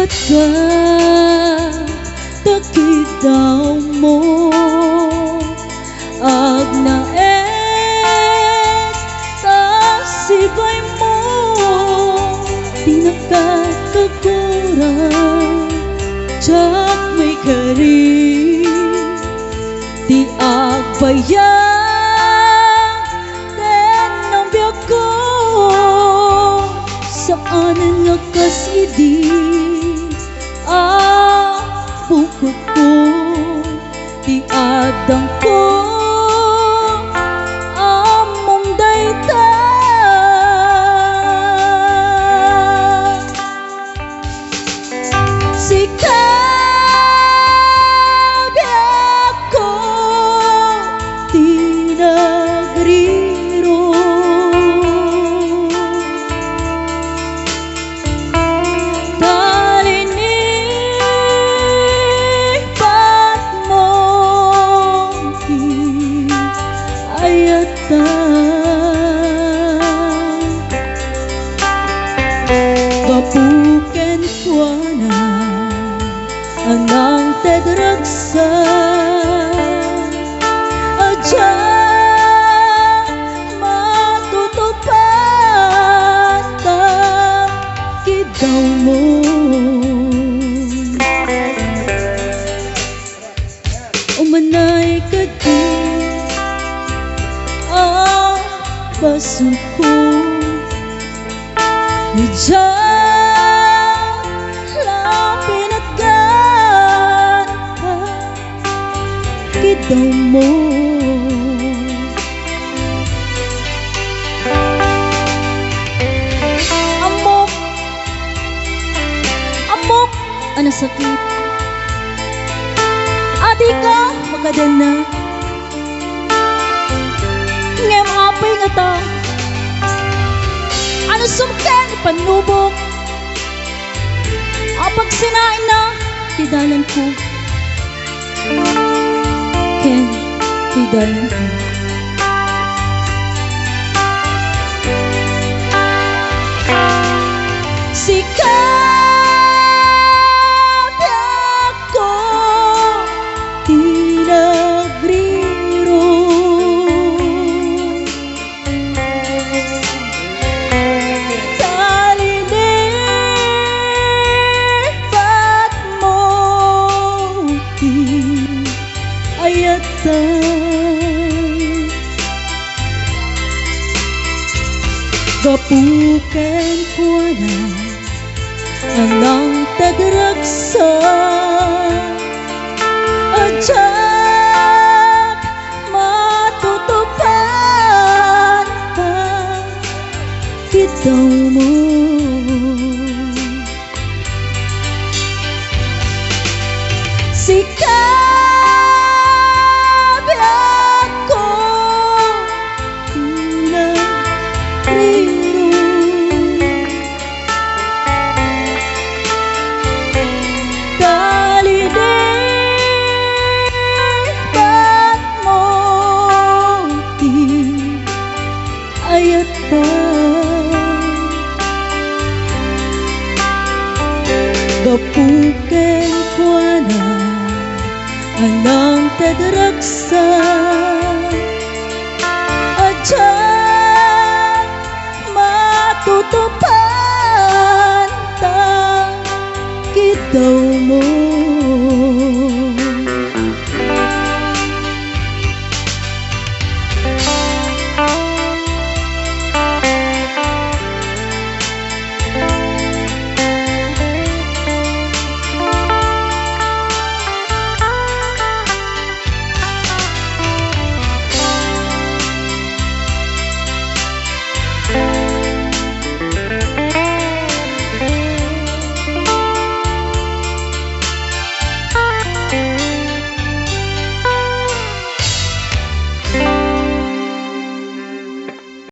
Kiddaw ta Kiddaw mo ag naes ta sibay mo di nakakagurang jak may kari di agbayang den ng biyak ko saan nga kasidi bukod ko di adang ko among dayta sikabyak ko di nagriro Gapuken ko na anang tedragsa adya matutupan ta Kiddaw mo umanay kadi basuko Diyan lang pinagkan Kiddaw mo amok amok ano sakit adi ka magadan na ngem apay nga ta ano sumken panubok apag sinain na tidalan ko ken tidalan ko sikabyak ko di nagriro Gapuken ko na anang tagragsa adyak matutupan pa Kiddaw mo sikabyak ko na Gapuken ko na anang tedragsa adyak matutupan